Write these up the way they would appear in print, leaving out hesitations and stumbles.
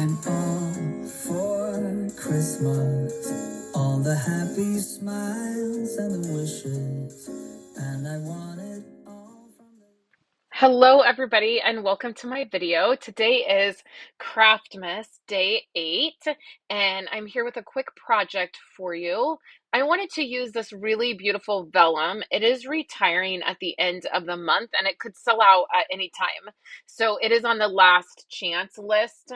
I'm all for Christmas, all the happy smiles and the wishes, and I want it all from the... Hello, everybody, and welcome to my video. Today is Craftmas Day 8, and I'm here with a quick project for you. I wanted to use this really beautiful vellum. It is retiring at the end of the month, and it could sell out at any time. So it is on the last chance list.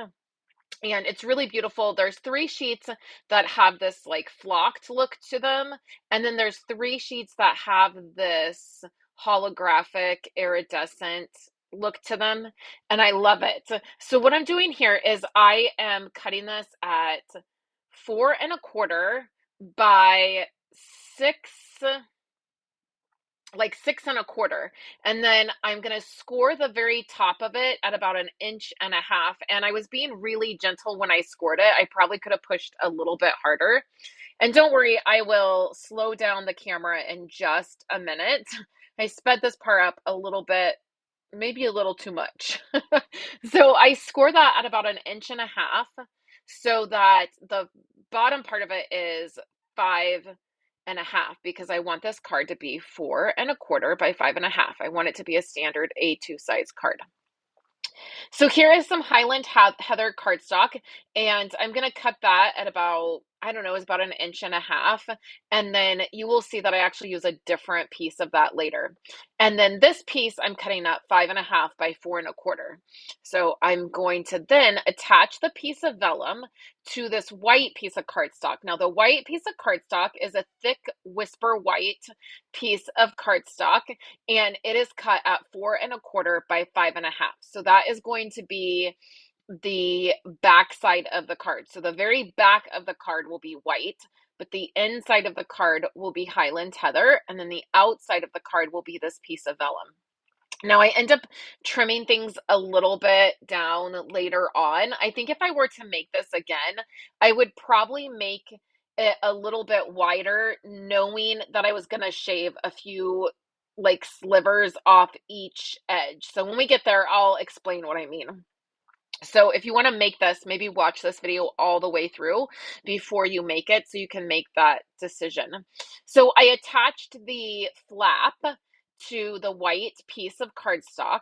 And it's really beautiful. There's 3 sheets that have this like flocked look to them. And then there's 3 sheets that have this holographic iridescent look to them. And I love it. So what I'm doing here is I am cutting this at 4¼ by 6, like 6¼ and then I'm gonna score the very top of it at about 1.5 inches. And I was being really gentle when I scored it. I probably could have pushed a little bit harder. And don't worry, I will slow down the camera in just a minute. I sped this part up a little bit, maybe a little too much. So I score that at about 1.5 inches so that the bottom part of it is 5.5, because I want this card to be 4¼ by 5.5. I want it to be a standard A2 size card. So here is some Highland Heather cardstock, and I'm going to cut that at about, I don't know, it's about 1.5 inches. And then you will see that I actually use a different piece of that later. And then this piece I'm cutting at 5.5 by 4¼ So I'm going to then attach the piece of vellum to this white piece of cardstock. Now the white piece of cardstock is a thick whisper white piece of cardstock, and it is cut at 4¼ by 5.5. So that is going to be the back side of the card. So the very back of the card will be white, but the inside of the card will be Highland Heather, and then the outside of the card will be this piece of vellum. Now I end up trimming things a little bit down later on. I think if I were to make this again, I would probably make it a little bit wider, knowing that I was going to shave a few like slivers off each edge. So when we get there, I'll explain what I mean. So if you want to make this, maybe watch this video all the way through before you make it so you can make that decision. So I attached the flap to the white piece of cardstock,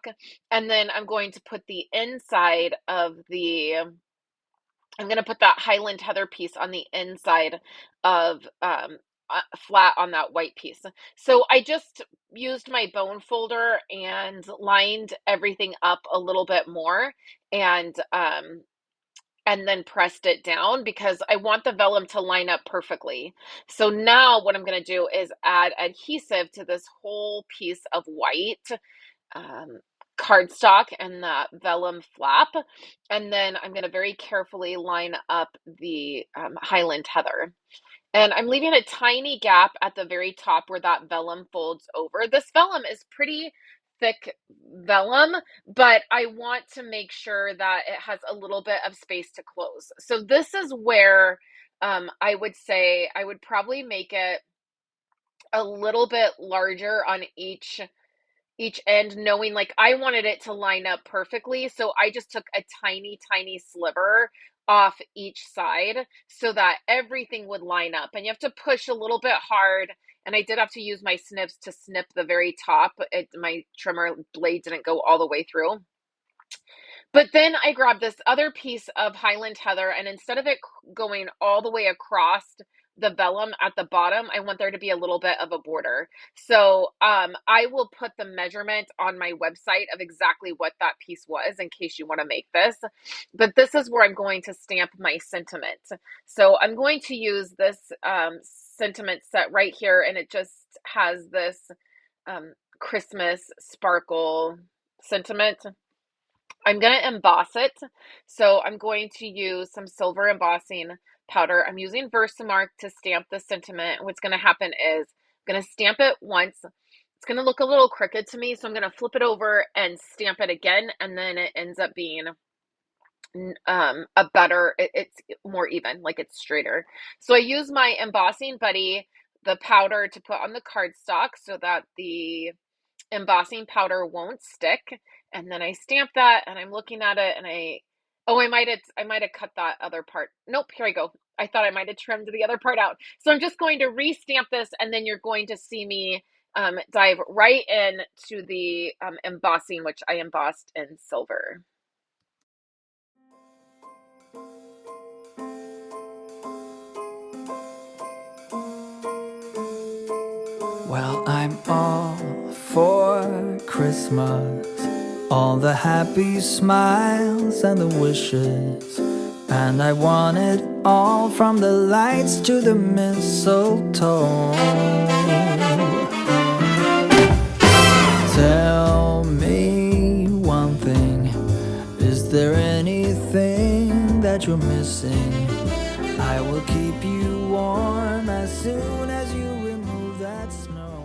and then I'm going to put the inside of the, I'm going to put that Highland Heather piece on the inside of flat on that white piece. So I just used my bone folder and lined everything up a little bit more, and then pressed it down because I want the vellum to line up perfectly. So now what I'm going to do is add adhesive to this whole piece of white cardstock and that vellum flap. And then I'm going to very carefully line up the Highland Heather. And I'm leaving a tiny gap at the very top where that vellum folds over. This vellum is pretty thick vellum, but I want to make sure that it has a little bit of space to close. So this is where I would say I would probably make it a little bit larger on each end, knowing like I wanted it to line up perfectly. So I just took a tiny, tiny sliver off each side so that everything would line up. And you have to push a little bit hard. And I did have to use my snips to snip the very top. My trimmer blade didn't go all the way through. But then I grabbed this other piece of Highland Heather, and instead of it going all the way across the vellum at the bottom, I want there to be a little bit of a border. So I will put the measurement on my website of exactly what that piece was in case you want to make this. But this is where I'm going to stamp my sentiment. So I'm going to use this sentiment set right here, and it just has this Christmas sparkle sentiment. I'm going to emboss it. So I'm going to use some silver embossing powder. I'm using Versamark to stamp the sentiment. What's going to happen is I'm going to stamp it once. It's going to look a little crooked to me, so I'm going to flip it over and stamp it again, and then it ends up being it's more even, like it's straighter. So I use my embossing buddy, the powder, to put on the cardstock so that the embossing powder won't stick. And then I stamp that, and I'm looking at it, and I Oh, I might have cut that other part. Nope, here I go. I thought I might have trimmed the other part out. So I'm just going to re-stamp this, and then you're going to see me dive right in to the embossing, which I embossed in silver. Well, I'm all for Christmas, all the happy smiles and the wishes, and I want it all from the lights to the mistletoe. Tell me one thing, is there anything that you're missing? I will keep you warm as soon as you remove that snow.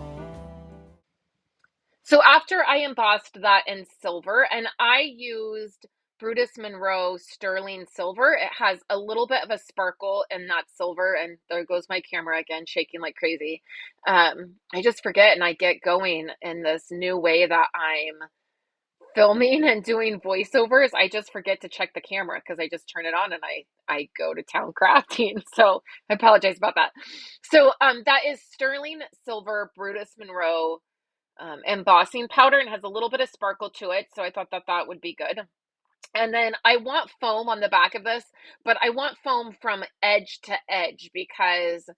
So after I embossed that in silver, and I used Brutus Monroe sterling silver, it has a little bit of a sparkle in that silver, and there goes my camera again, shaking like crazy. I just forget and I get going in this new way that I'm filming and doing voiceovers. I just forget to check the camera because I just turn it on and I go to town crafting. So I apologize about that. So that is sterling silver Brutus Monroe embossing powder, and has a little bit of sparkle to it. So I thought that that would be good. And then I want foam on the back of this, but I want foam from edge to edge because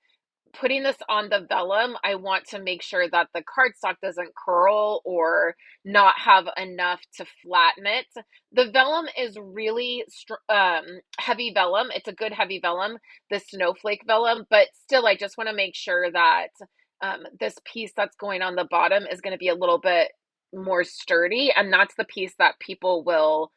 putting this on the vellum, I want to make sure that the cardstock doesn't curl or not have enough to flatten it. The vellum is really heavy vellum. It's a good heavy vellum, the Snowflake vellum, but still, I just want to make sure that this piece that's going on the bottom is going to be a little bit more sturdy, and that's the piece that people will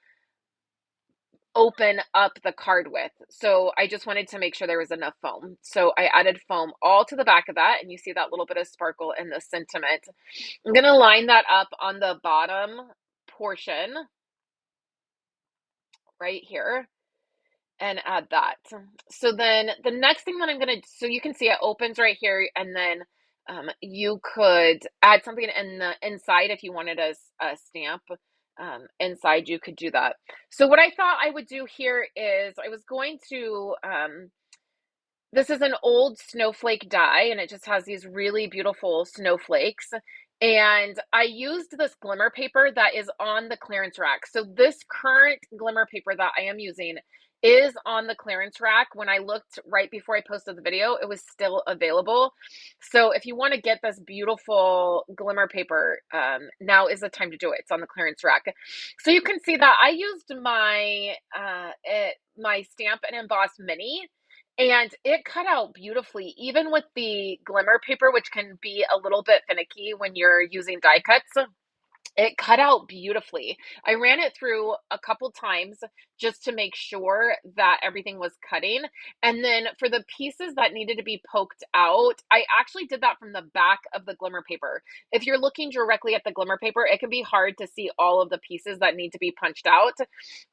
open up the card with. So I just wanted to make sure there was enough foam. So I added foam all to the back of that, and you see that little bit of sparkle in the sentiment. I'm going to line that up on the bottom portion right here and add that. So then the next thing that I'm going to, so you can see it opens right here, and then you could add something in the inside if you wanted a stamp inside, you could do that. So what I thought I would do here is I was going to, this is an old snowflake die, and it just has these really beautiful snowflakes. And I used this glimmer paper that is on the clearance rack. So this current glimmer paper that I am using is on the clearance rack. When I looked right before I posted the video, it was still available. So if you want to get this beautiful glimmer paper, now is the time to do it. It's on the clearance rack. So you can see that I used my Stamp and Emboss Mini, and it cut out beautifully, even with the glimmer paper, which can be a little bit finicky when you're using die cuts. It cut out beautifully. I ran it through a couple times just to make sure that everything was cutting. And then for the pieces that needed to be poked out, I actually did that from the back of the glimmer paper. If you're looking directly at the glimmer paper, it can be hard to see all of the pieces that need to be punched out.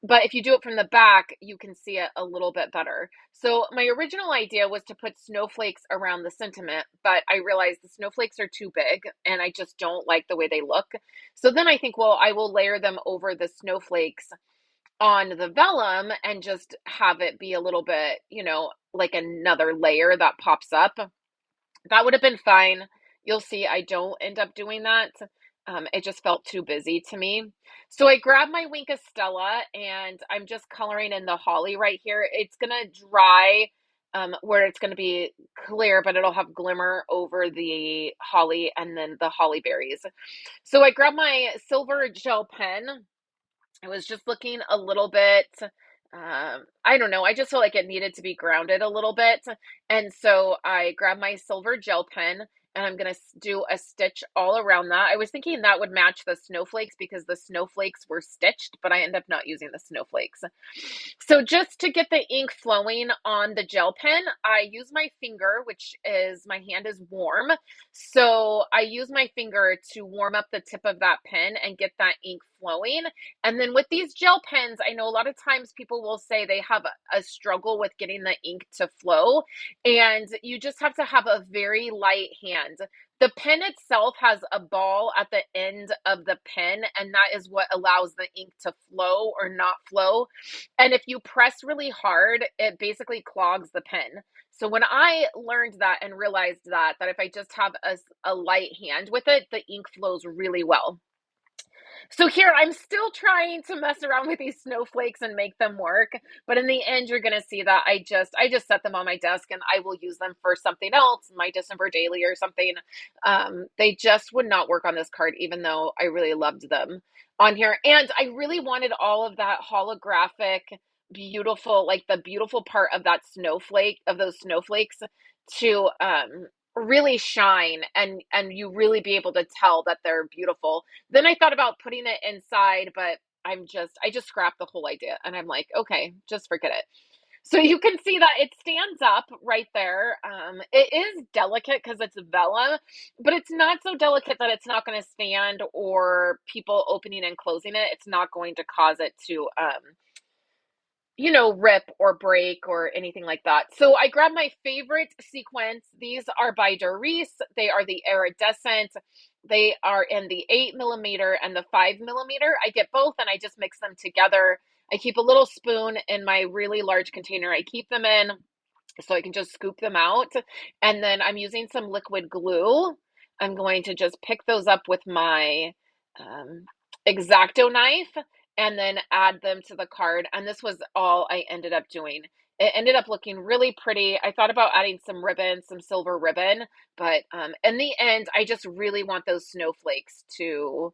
But if you do it from the back, you can see it a little bit better. So my original idea was to put snowflakes around the sentiment, but I realized the snowflakes are too big and I just don't like the way they look. So then I think, well, I will layer them over the snowflakes on the vellum and just have it be a little bit, like another layer that pops up. That would have been fine. You'll see I don't end up doing that. It just felt too busy to me. So I grabbed my Wink of Stella and I'm just coloring in the holly right here. It's going to dry where it's going to be clear, but it'll have glimmer over the holly and then the holly berries. So I grabbed my silver gel pen. I was just looking a little bit, I don't know, I just felt like it needed to be grounded a little bit. And so I grabbed my silver gel pen and I'm going to do a stitch all around that. I was thinking that would match the snowflakes because the snowflakes were stitched, but I ended up not using the snowflakes. So just to get the ink flowing on the gel pen, I use my finger, which is, my hand is warm. So I use my finger to warm up the tip of that pen and get that ink flowing. And then with these gel pens, I know a lot of times people will say they have a struggle with getting the ink to flow, and you just have to have a very light hand. stand. The pen itself has a ball at the end of the pen, and that is what allows the ink to flow or not flow. And if you press really hard, it basically clogs the pen. So when I learned that and realized that if I just have a light hand with it, the ink flows really well. So here I'm still trying to mess around with these snowflakes and make them work, but in the end you're going to see that I just set them on my desk and I will use them for something else, my December daily or something. They just would not work on this card even though I really loved them on here. And I really wanted all of that holographic beautiful, like the beautiful part of that snowflake, of those snowflakes, to really shine and you really be able to tell that they're beautiful. Then I thought about putting it inside, but I just scrapped the whole idea and I'm like, okay, just forget it. So you can see that it stands up right there. It is delicate because it's vellum, but it's not so delicate that it's not going to stand, or people opening and closing it, it's not going to cause it to rip or break or anything like that. So I grabbed my favorite sequins. These are by Doris. They are the iridescent. They are in the 8mm and the 5mm. I get both and I just mix them together. I keep a little spoon in my really large container I keep them in, so I can just scoop them out. And then I'm using some liquid glue. I'm going to just pick those up with my X-Acto knife and then add them to the card. And this was all I ended up doing. It ended up looking really pretty. I thought about adding some ribbon, some silver ribbon, but in the end, I just really want those snowflakes to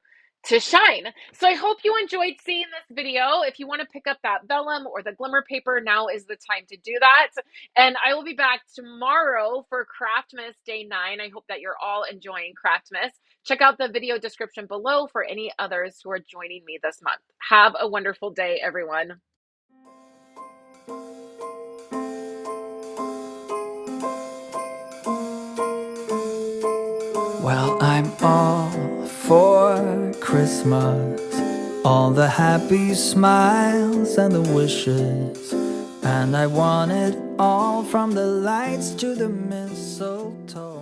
shine. So I hope you enjoyed seeing this video. If you want to pick up that vellum or the glimmer paper, now is the time to do that. And I will be back tomorrow for Craftmas Day 9. I hope that you're all enjoying Craftmas. Check out the video description below for any others who are joining me this month. Have a wonderful day, everyone. Well, I'm all for Christmas, all the happy smiles and the wishes, and I want it all, from the lights to the mistletoe.